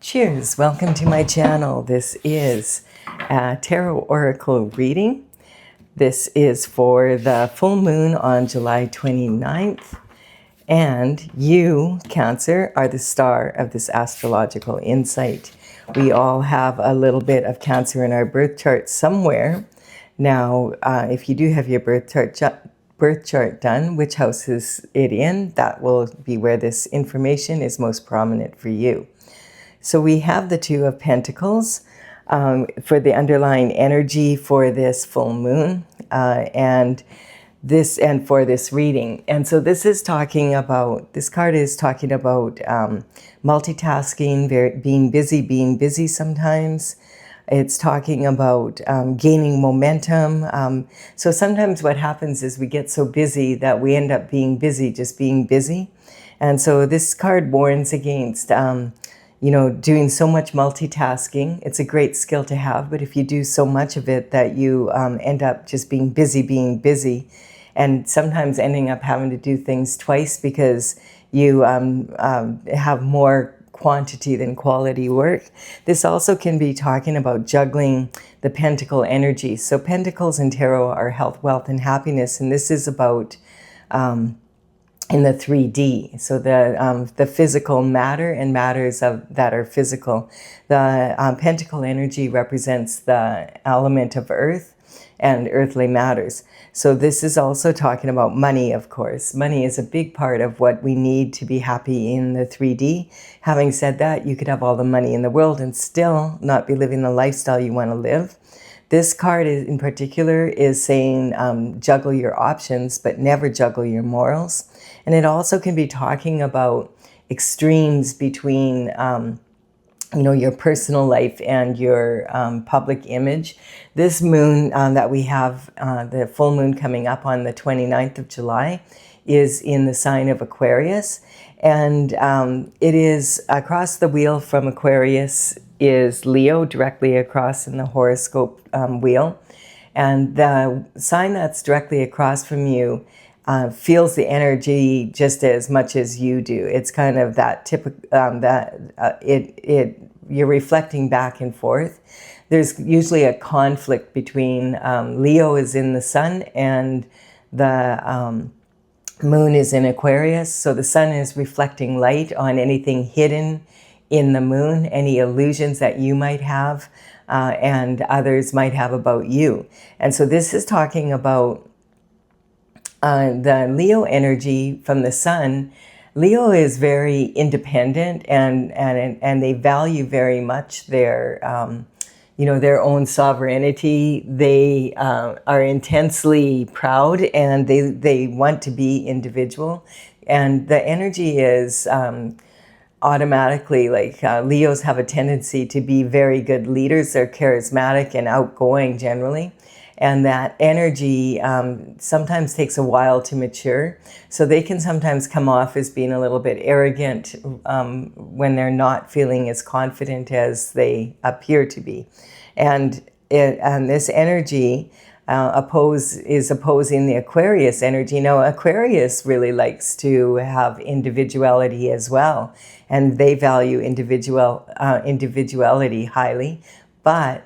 Cheers, welcome to my channel. This is a Tarot Oracle reading. This is for the full moon on July 29th. And you, Cancer, are the star of this astrological insight. We all have a little bit of Cancer in our birth chart somewhere. Now, if you do have your birth chart done, which house is it in? That will be where this information is most prominent for you. So we have the Two of Pentacles for the underlying energy for this full moon and for this reading. And so this is talking about, this card is talking about multitasking, being busy sometimes. It's talking about gaining momentum. So sometimes what happens is we get so busy that we end up being busy, just being busy. And so this card warns against doing so much multitasking. It's a great skill to have, but if you do so much of it that you end up just being busy, and sometimes ending up having to do things twice because you have more quantity than quality work. This also can be talking about juggling the pentacle energy. So pentacles in tarot are health, wealth, and happiness, and this is about in the 3D, so the physical matter and matters that are physical. The pentacle energy represents the element of earth and earthly matters. So this is also talking about money, of course. Money is a big part of what we need to be happy in the 3D. Having said that, you could have all the money in the world and still not be living the lifestyle you want to live. This card in particular is saying juggle your options, but never juggle your morals. And it also can be talking about extremes between your personal life and your public image. This moon that we have, the full moon coming up on the 29th of July, is in the sign of Aquarius. And it is across the wheel from Aquarius is Leo, directly across in the horoscope wheel. And the sign that's directly across from you feels the energy just as much as you do. It's kind of that typical, you're reflecting back and forth. There's usually a conflict between Leo is in the sun and the moon is in Aquarius. So the sun is reflecting light on anything hidden in the moon, any illusions that you might have and others might have about you. And so this is talking about the Leo energy from the sun. Leo is very independent and they value very much their their own sovereignty. They are intensely proud and they want to be individual. And the energy is automatically like Leos have a tendency to be very good leaders. They're charismatic and outgoing generally. And that energy sometimes takes a while to mature. So they can sometimes come off as being a little bit arrogant when they're not feeling as confident as they appear to be. And this energy is opposing the Aquarius energy. Now, Aquarius really likes to have individuality as well. And they value individuality highly. But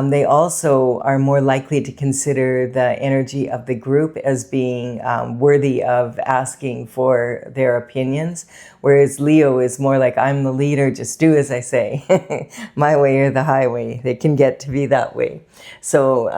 they also are more likely to consider the energy of the group as being worthy of asking for their opinions, whereas Leo is more like, I'm the leader, just do as I say, my way or the highway. They can get to be that way. So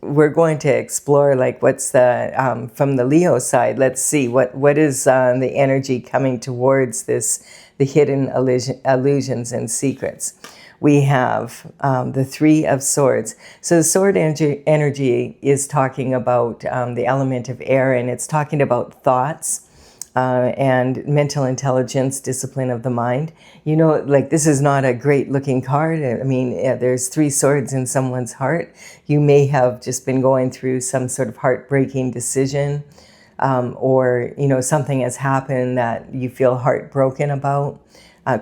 we're going to explore like what's the, from the Leo side, let's see what is the energy coming towards this, the hidden illusions and secrets. We have the Three of Swords. So the sword energy is talking about the element of air, and it's talking about thoughts and mental intelligence, discipline of the mind. Like this is not a great looking card. I mean, there's three swords in someone's heart. You may have just been going through some sort of heartbreaking decision or, something has happened that you feel heartbroken about.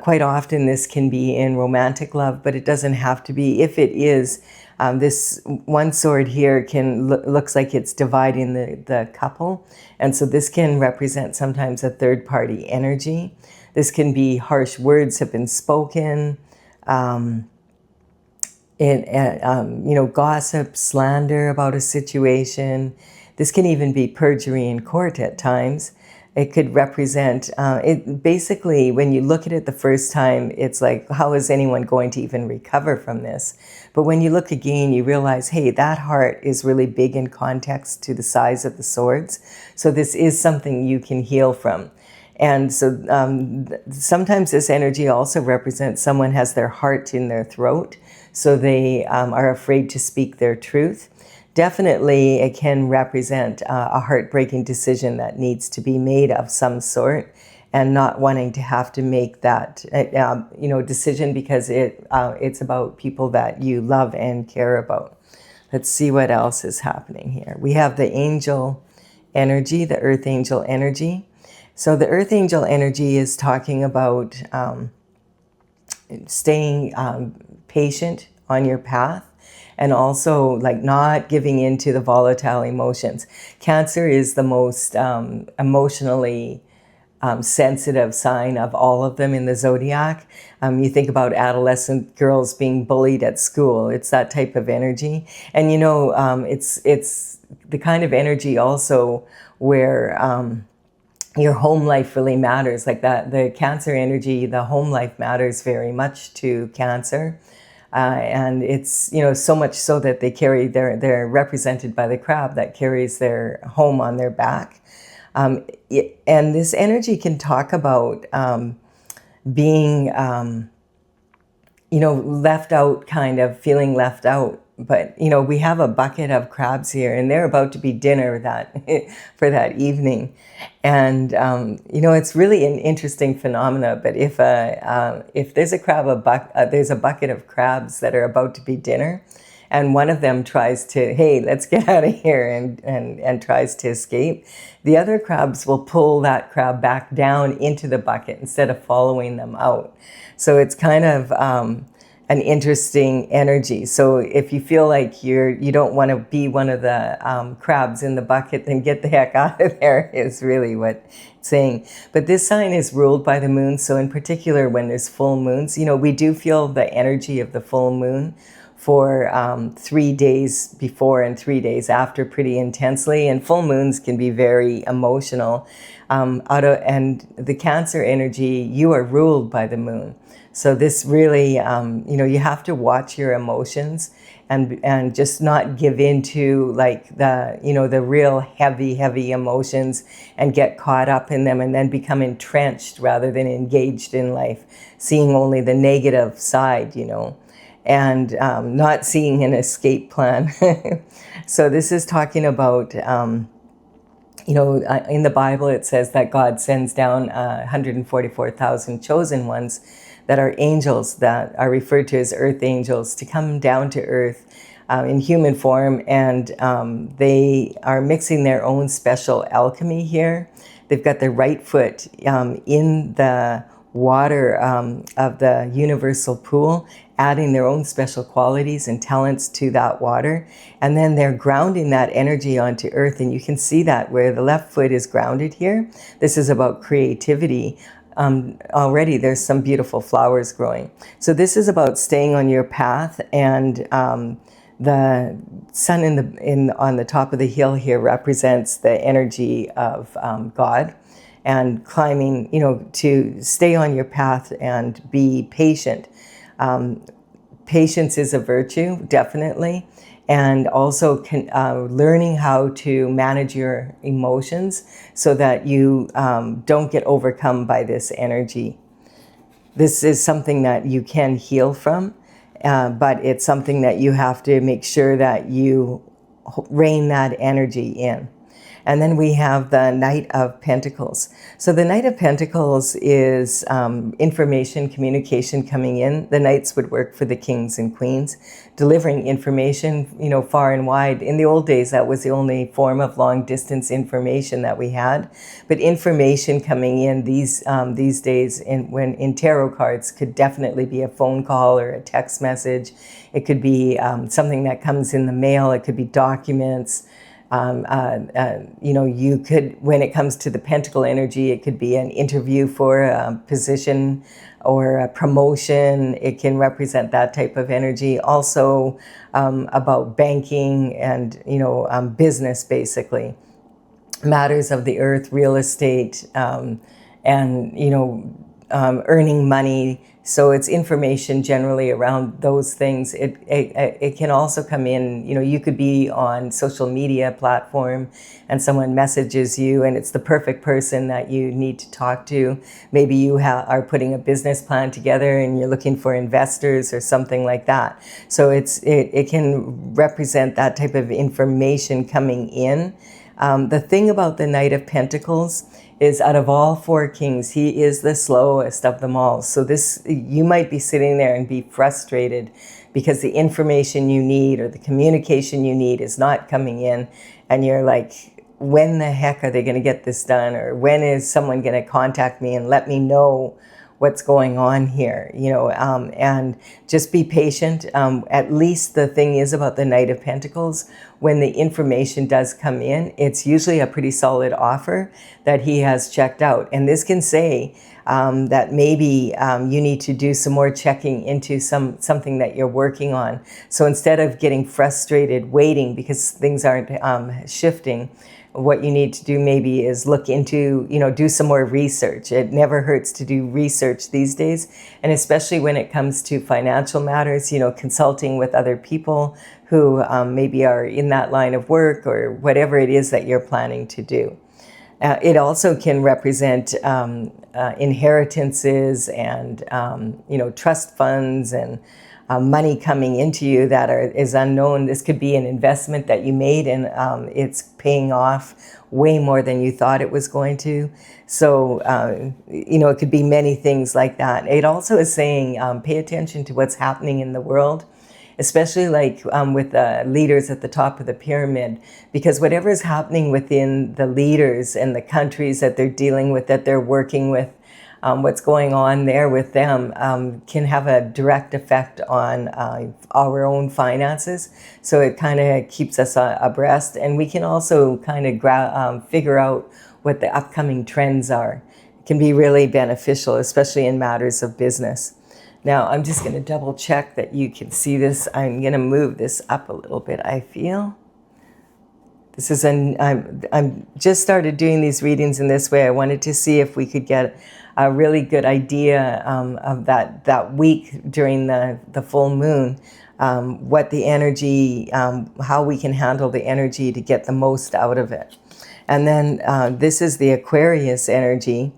Quite often this can be in romantic love, but it doesn't have to be. If it is, this one sword here looks like it's dividing the couple. And so this can represent sometimes a third party energy. This can be harsh words have been spoken. Gossip, slander about a situation. This can even be perjury in court at times. It could represent, it basically, when you look at it the first time, it's like, how is anyone going to even recover from this? But when you look again, you realize, hey, that heart is really big in context to the size of the swords. So this is something you can heal from. And so sometimes this energy also represents someone has their heart in their throat, so they are afraid to speak their truth. Definitely, it can represent a heartbreaking decision that needs to be made of some sort, and not wanting to have to make that decision because it's about people that you love and care about. Let's see what else is happening here. We have the angel energy, the earth angel energy. So the earth angel energy is talking about staying patient on your path, and also like not giving in to the volatile emotions. Cancer is the most emotionally sensitive sign of all of them in the zodiac. You think about adolescent girls being bullied at school. It's that type of energy. And it's the kind of energy also where your home life really matters. Like that, the Cancer energy, the home life matters very much to Cancer. And it's, so much so that they're represented by the crab that carries their home on their back. And this energy can talk about being, left out, kind of feeling left out. But, we have a bucket of crabs here, and they're about to be dinner for that evening. And, it's really an interesting phenomena. But if there's there's a bucket of crabs that are about to be dinner, and one of them tries to, hey, let's get out of here, and tries to escape, the other crabs will pull that crab back down into the bucket instead of following them out. So it's kind of an interesting energy. So if you feel like you don't want to be one of the crabs in the bucket, then get the heck out of there, is really what it's saying. But this sign is ruled by the moon. So in particular, when there's full moons, we do feel the energy of the full moon for 3 days before and 3 days after pretty intensely. And full moons can be very emotional. And the Cancer energy, you are ruled by the moon. So this really, you have to watch your emotions and just not give into like the real heavy emotions and get caught up in them and then become entrenched rather than engaged in life, seeing only the negative side, and not seeing an escape plan. So this is talking about, in the Bible it says that God sends down 144,000 chosen ones that are angels, that are referred to as earth angels, to come down to earth in human form. And they are mixing their own special alchemy here. They've got their right foot in the water of the universal pool, adding their own special qualities and talents to that water. And then they're grounding that energy onto earth. And you can see that where the left foot is grounded here. This is about creativity. Already there's some beautiful flowers growing. So this is about staying on your path, and the sun on the top of the hill here represents the energy of God, and climbing, to stay on your path and be patient. Patience is a virtue, definitely. And also learning how to manage your emotions so that you don't get overcome by this energy. This is something that you can heal from, but it's something that you have to make sure that you rein that energy in. And then we have the Knight of Pentacles. So the Knight of Pentacles is information, communication coming in. The Knights would work for the kings and queens, delivering information, far and wide. In the old days, that was the only form of long distance information that we had. But information coming in these days in tarot cards could definitely be a phone call or a text message. It could be something that comes in the mail. It could be documents. You could, when it comes to the pentacle energy, it could be an interview for a position or a promotion. It can represent that type of energy. Also about banking and, business, basically. Matters of the earth, real estate, and, earning money. So it's information generally around those things. It can also come in, you could be on social media platform and someone messages you and it's the perfect person that you need to talk to. Maybe you are putting a business plan together and you're looking for investors or something like that. So it can represent that type of information coming in. The thing about the Knight of Pentacles is, out of all four kings, he is the slowest of them all. So you might be sitting there and be frustrated because the information you need or the communication you need is not coming in, and you're like, when the heck are they going to get this done? Or when is someone going to contact me and let me know what's going on here? And just be patient. At least the thing is about the Knight of Pentacles, when the information does come in, it's usually a pretty solid offer that he has checked out. And this can say that maybe you need to do some more checking into something that you're working on. So instead of getting frustrated waiting because things aren't shifting, what you need to do maybe is look into, do some more research. It never hurts to do research these days. And especially when it comes to financial matters, consulting with other people who maybe are in that line of work or whatever it is that you're planning to do. It also can represent inheritances and, trust funds and money coming into you that is unknown. This could be an investment that you made and it's paying off way more than you thought it was going to. So, it could be many things like that. It also is saying pay attention to what's happening in the world, especially with the leaders at the top of the pyramid, because whatever is happening within the leaders and the countries that they're dealing with, that they're working with, what's going on there with them can have a direct effect on our own finances. So it kind of keeps us abreast, and we can also kind of figure out what the upcoming trends are. It can be really beneficial, especially in matters of business. Now, I'm just going to double check that you can see this. I'm going to move this up a little bit, I feel. This is I'm just started doing these readings in this way. I wanted to see if we could get a really good idea of that week during the full moon, what the energy, how we can handle the energy to get the most out of it. And then this is the Aquarius energy.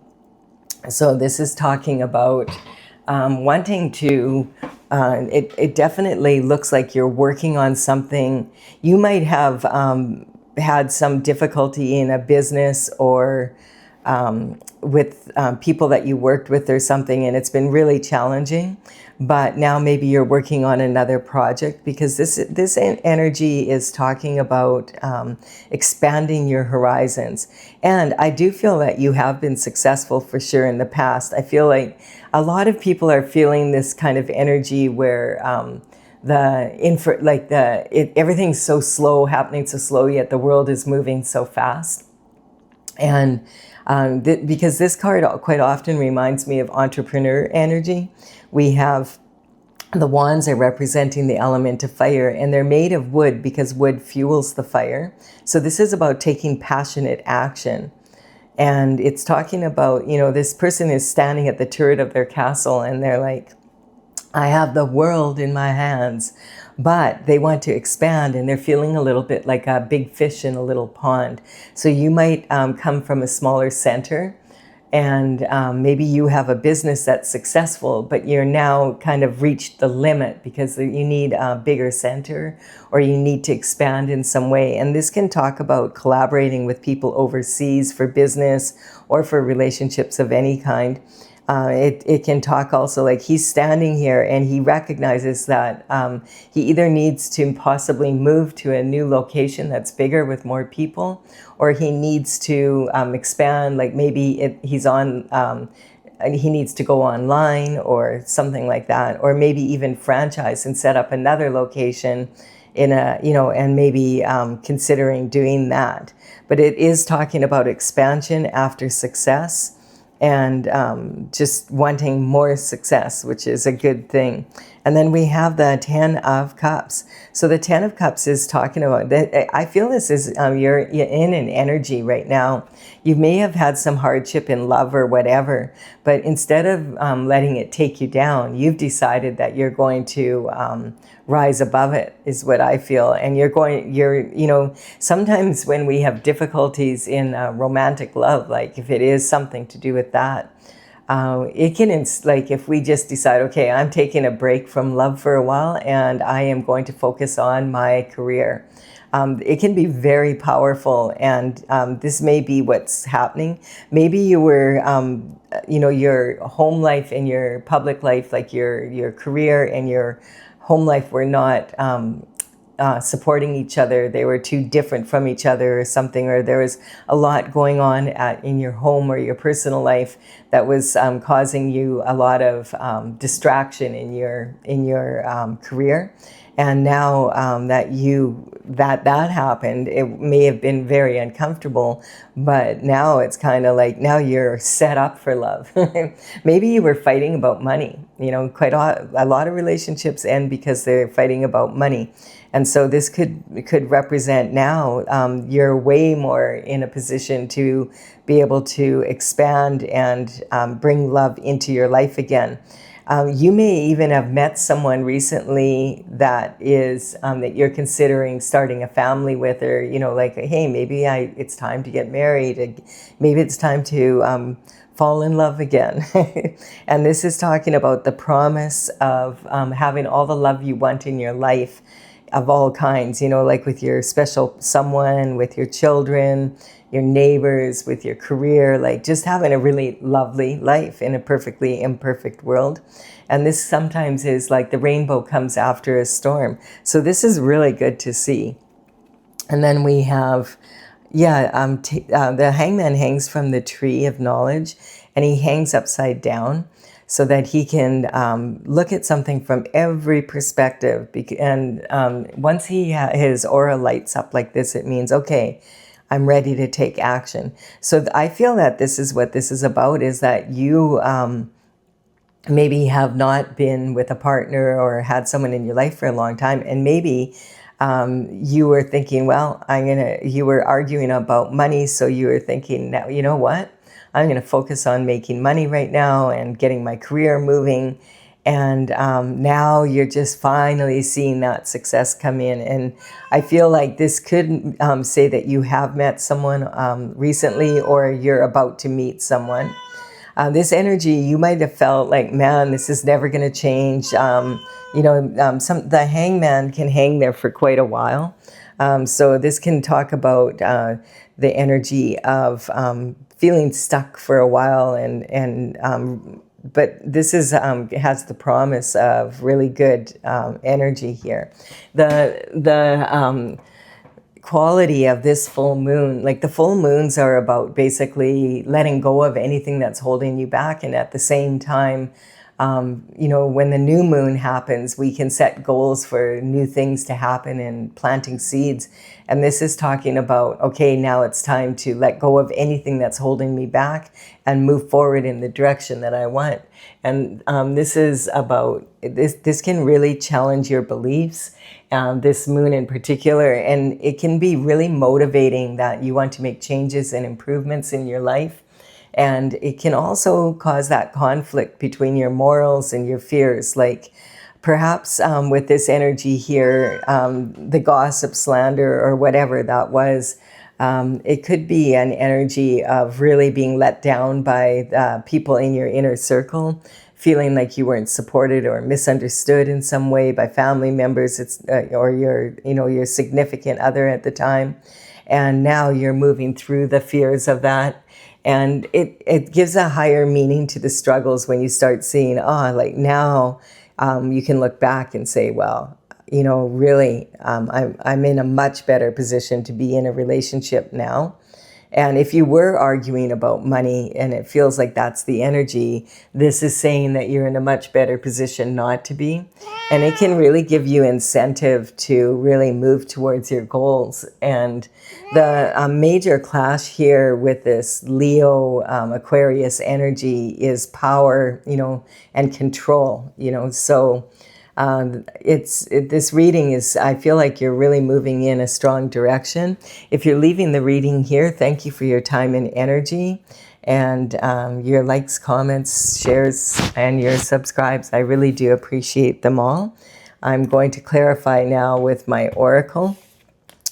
So this is talking about wanting to, it definitely looks like you're working on something. You might have had some difficulty in a business or with people that you worked with or something, and it's been really challenging. But now maybe you're working on another project, because this energy is talking about expanding your horizons. And I do feel that you have been successful for sure in the past. I feel like a lot of people are feeling this kind of energy where everything's so slow, happening so slow, yet the world is moving so fast. And because this card quite often reminds me of entrepreneur energy. We have the wands are representing the element of fire, and they're made of wood because wood fuels the fire. So this is about taking passionate action. And it's talking about, this person is standing at the turret of their castle and they're like, I have the world in my hands, but they want to expand and they're feeling a little bit like a big fish in a little pond. So you might come from a smaller center, and maybe you have a business that's successful, but you're now kind of reached the limit because you need a bigger center or you need to expand in some way. And this can talk about collaborating with people overseas for business or for relationships of any kind. It can talk also like he's standing here and he recognizes that he either needs to possibly move to a new location that's bigger with more people, or he needs to expand, like maybe he needs to go online or something like that, or maybe even franchise and set up another location in a, and maybe considering doing that. But it is talking about expansion after success, and just wanting more success, which is a good thing. And then we have the 10 of Cups. So the 10 of Cups is talking about that. I feel this is you're in an energy right now. You may have had some hardship in love or whatever, but instead of letting it take you down, you've decided that you're going to rise above it, is what I feel. And sometimes when we have difficulties in romantic love, like if it is something to do with that, it can, like if we just decide, okay, I'm taking a break from love for a while and I am going to focus on my career. It can be very powerful, and this may be what's happening. Maybe you were, your home life and your public life, like your career and your home life were not supporting each other. They were too different from each other or something, or there was a lot going on in your home or your personal life that was causing you a lot of distraction in your career. And now that happened, it may have been very uncomfortable, but now it's kind of like, now you're set up for love. Maybe you were fighting about money. Quite a lot of relationships end because they're fighting about money. And so this could represent now you're way more in a position to be able to expand and bring love into your life again. You may even have met someone recently that is that you're considering starting a family with, or like, hey, maybe it's time to get married. Maybe it's time to fall in love again. And this is talking about the promise of having all the love you want in your life, of all kinds, like with your special someone, with your children, your neighbors, with your career, like just having a really lovely life in a perfectly imperfect world. And this sometimes is like the rainbow comes after a storm. So this is really good to see. And then we have, the hangman hangs from the tree of knowledge, and he hangs upside down so that he can look at something from every perspective. And once his aura lights up like this, it means, okay, I'm ready to take action. So I feel that this is what this is about, is that you maybe have not been with a partner or had someone in your life for a long time, and maybe you were thinking, well, you were arguing about money, so you were thinking, now, you know what? I'm going to focus on making money right now and getting my career moving. And now you're just finally seeing that success come in. And I feel like this could say that you have met someone recently, or you're about to meet someone. This energy, you might have felt like, man, this is never going to change. The hangman can hang there for quite a while. So this can talk about the energy of feeling stuck for a while, but this has the promise of really good energy here. The quality of this full moon, like the full moons are about basically letting go of anything that's holding you back, and at the same time, when the new moon happens, we can set goals for new things to happen and planting seeds. And this is talking about, okay, now it's time to let go of anything that's holding me back and move forward in the direction that I want. And this is about, this can really challenge your beliefs, this moon in particular. And it can be really motivating that you want to make changes and improvements in your life. And it can also cause that conflict between your morals and your fears. Like perhaps with this energy here, the gossip, slander, or whatever that was, it could be an energy of really being let down by people in your inner circle, feeling like you weren't supported or misunderstood in some way by family members, or your significant other at the time. And now you're moving through the fears of that. And it gives a higher meaning to the struggles when you start seeing, like now you can look back and say, well, really, I'm in a much better position to be in a relationship now. And if you were arguing about money and it feels like that's the energy, this is saying that you're in a much better position not to be. And it can really give you incentive to really move towards your goals. And the major clash here with this Leo Aquarius energy is power, and control, so this reading is, I feel like you're really moving in a strong direction. If you're leaving the reading here, thank you for your time and energy, and your likes, comments, shares, and your subscribes. I really do appreciate them all. I'm going to clarify now with my oracle.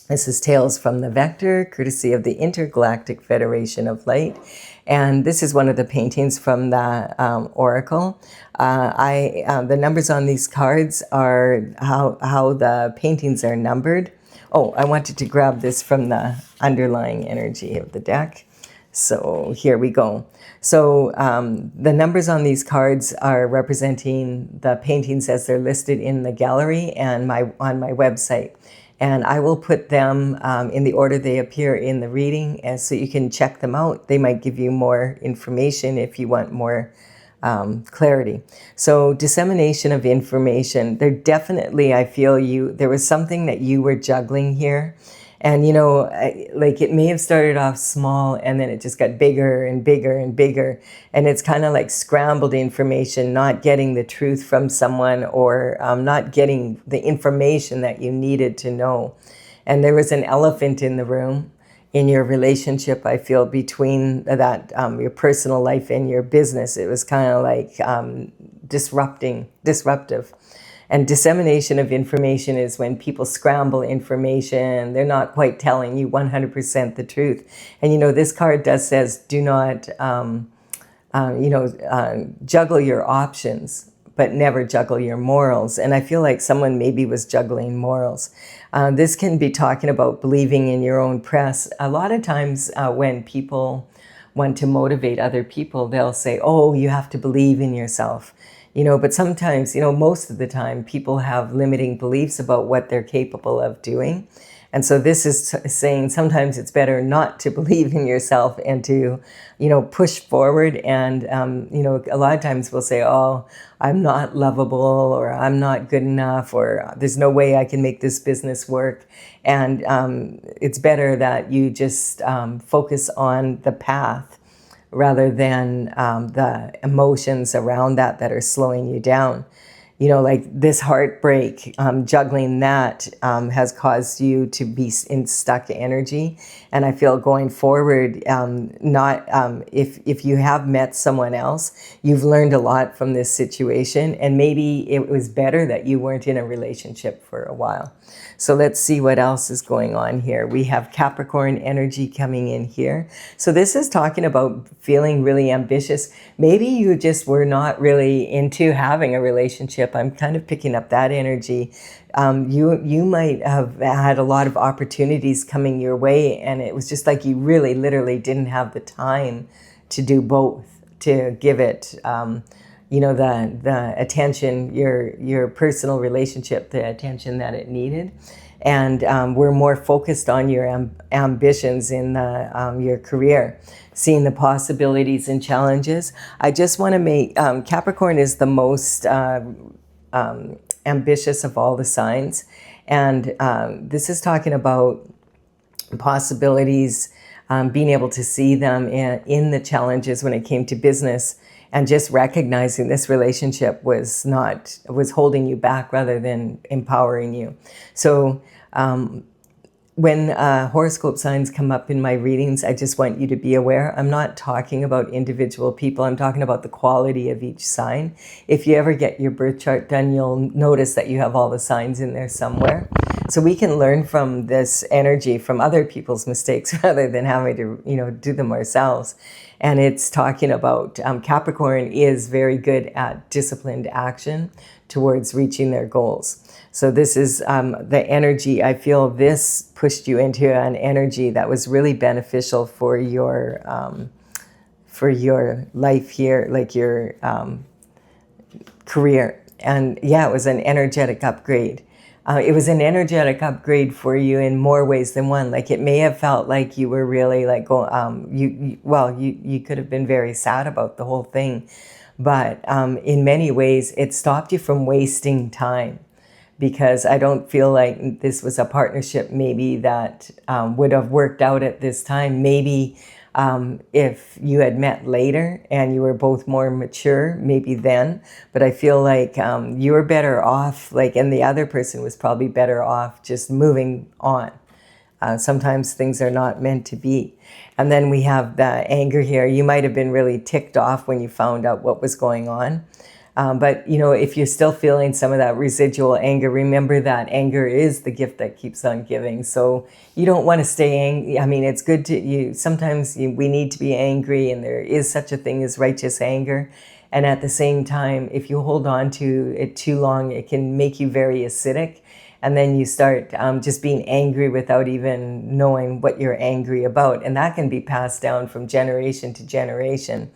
This is Tales from the Vector, courtesy of the Intergalactic Federation of Light. And this is one of the paintings from the oracle. The numbers on these cards are how the paintings are numbered. Oh, I wanted to grab this from the underlying energy of the deck. So here we go. So the numbers on these cards are representing the paintings as they're listed in the gallery and on my website. And I will put them in the order they appear in the reading, and so you can check them out. They might give you more information if you want more clarity. So dissemination of information. There definitely, I feel there was something that you were juggling here. And, like it may have started off small and then it just got bigger and bigger and bigger. And it's kind of like scrambled information, not getting the truth from someone, or not getting the information that you needed to know. And there was an elephant in the room in your relationship, I feel, between that, your personal life and your business. It was kind of like disruptive. And dissemination of information is when people scramble information. They're not quite telling you 100% the truth. And, this card says, do not, juggle your options, but never juggle your morals. And I feel like someone maybe was juggling morals. This can be talking about believing in your own press. A lot of times when people want to motivate other people, they'll say, oh, you have to believe in yourself. But sometimes, most of the time, people have limiting beliefs about what they're capable of doing. And so this is saying sometimes it's better not to believe in yourself and to, push forward. And, a lot of times we'll say, oh, I'm not lovable, or I'm not good enough, or there's no way I can make this business work. And it's better that you just focus on the path rather than the emotions around that are slowing you down. Like this heartbreak, juggling that has caused you to be in stuck energy. And I feel going forward, if you have met someone else, you've learned a lot from this situation, and maybe it was better that you weren't in a relationship for a while. So let's see what else is going on here. We have Capricorn energy coming in here. So this is talking about feeling really ambitious. Maybe you just were not really into having a relationship. I'm kind of picking up that energy. You might have had a lot of opportunities coming your way, and it was just like you really literally didn't have the time to do both, to give it the attention, your personal relationship, the attention that it needed. And we're more focused on your ambitions in your career, seeing the possibilities and challenges. I just want to make, Capricorn is the most ambitious of all the signs. And this is talking about possibilities, being able to see them in the challenges when it came to business, and just recognizing this relationship was holding you back rather than empowering you. So when horoscope signs come up in my readings, I just want you to be aware. I'm not talking about individual people. I'm talking about the quality of each sign. If you ever get your birth chart done, you'll notice that you have all the signs in there somewhere. So we can learn from this energy from other people's mistakes rather than having to, do them ourselves. And it's talking about Capricorn is very good at disciplined action towards reaching their goals. So this is the energy. I feel this pushed you into an energy that was really beneficial for your life here, like your career. And yeah, it was an energetic upgrade. It was an energetic upgrade for you in more ways than one. Like it may have felt like you were really like you could have been very sad about the whole thing. But in many ways, it stopped you from wasting time, because I don't feel like this was a partnership maybe that would have worked out at this time. Maybe if you had met later and you were both more mature, maybe then. But I feel like you were better off, like, and the other person was probably better off just moving on. Sometimes things are not meant to be. And then we have the anger here. You might have been really ticked off when you found out what was going on. But, you know, if you're still feeling some of that residual anger, remember that anger is the gift that keeps on giving. So you don't want to stay angry. I mean, it's good to, sometimes we need to be angry, and there is such a thing as righteous anger. And at the same time, if you hold on to it too long, it can make you very acidic. And then you start just being angry without even knowing what you're angry about. And that can be passed down from generation to generation.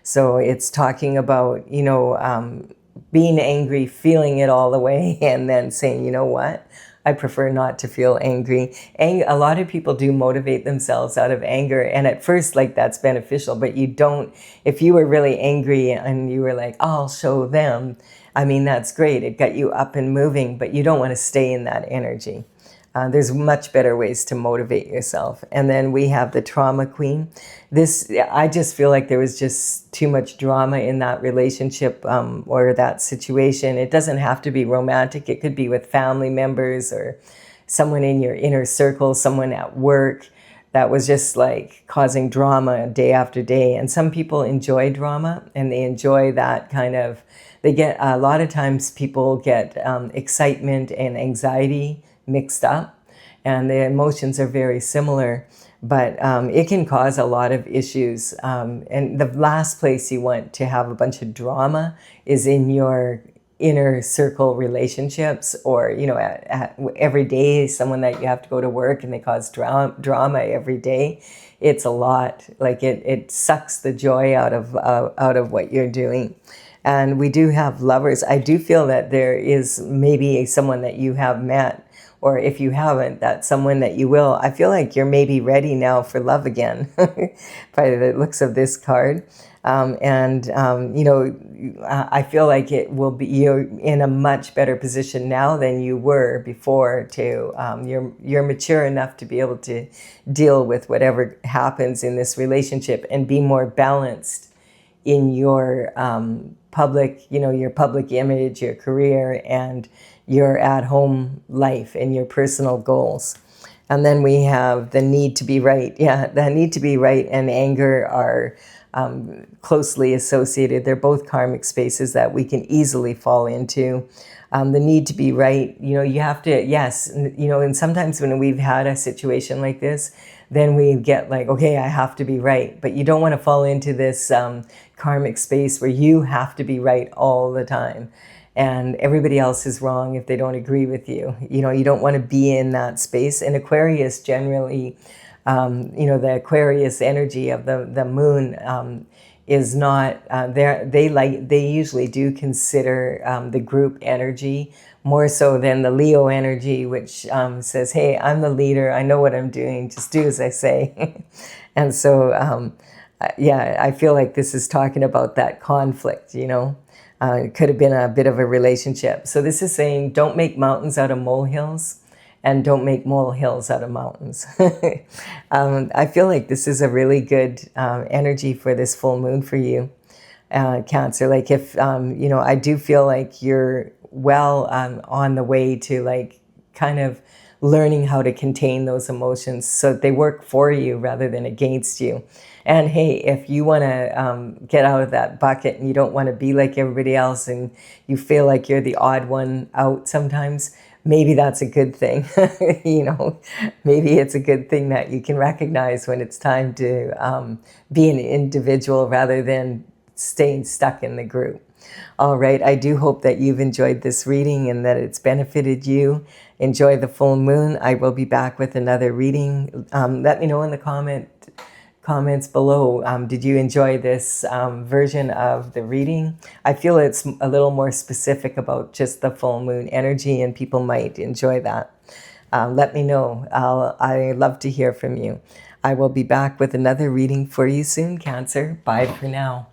So it's talking about, you know, being angry, feeling it all the way, and then saying, you know what? I prefer not to feel angry. A lot of people do motivate themselves out of anger. And at first, like, that's beneficial, but you don't, if you were really angry and you were like, oh, I'll show them, I mean, that's great. It got you up and moving, but you don't want to stay in that energy. There's much better ways to motivate yourself. And then we have the trauma queen. This, I just feel like there was just too much drama in that relationship or that situation. It doesn't have to be romantic. It could be with family members or someone in your inner circle, someone at work that was just like causing drama day after day. And some people enjoy drama, and they enjoy that kind of, they get, a lot of times people get excitement and anxiety mixed up, and the emotions are very similar, but it can cause a lot of issues. And the last place you want to have a bunch of drama is in your inner circle relationships, or, you know, every day, someone that you have to go to work and they cause drama every day. It's a lot. Like, it sucks the joy out of what you're doing. And we do have lovers. I do feel that there is maybe someone that you have met, or if you haven't, that's someone that you will. I feel like you're maybe ready now for love again by the looks of this card. You know, I feel like it will be, you're in a much better position now than you were before to, you're mature enough to be able to deal with whatever happens in this relationship and be more balanced in your public, you know, your public image, your career, and your at-home life and your personal goals. And then we have the need to be right. Yeah, the need to be right and anger are closely associated. They're both karmic spaces that we can easily fall into. The need to be right, you know, you have to, yes, you know, and sometimes when we've had a situation like this, then we get like, okay, I have to be right. But you don't want to fall into this karmic space where you have to be right all the time, and everybody else is wrong if they don't agree with you. You know, you don't want to be in that space. And Aquarius generally, you know, the Aquarius energy of the moon is not there. They usually do consider the group energy more so than the Leo energy, which says, hey, I'm the leader, I know what I'm doing, just do as I say. And so yeah, I feel like this is talking about that conflict, you know. It could have been a bit of a relationship. So this is saying, don't make mountains out of molehills, and don't make molehills out of mountains. I feel like this is a really good energy for this full moon for you, Cancer. Like, if, you know, I do feel like you're well on the way to, like, kind of learning how to contain those emotions so that they work for you rather than against you. And hey, if you want to get out of that bucket and you don't want to be like everybody else, and you feel like you're the odd one out sometimes, maybe that's a good thing. You know, maybe it's a good thing that you can recognize when it's time to be an individual rather than staying stuck in the group. All right, I do hope that you've enjoyed this reading and that it's benefited you. Enjoy the full moon. I will be back with another reading. Let me know in the comments below. Did you enjoy this version of the reading? I feel it's a little more specific about just the full moon energy, and people might enjoy that. Let me know. I love to hear from you. I will be back with another reading for you soon, Cancer. Bye for now.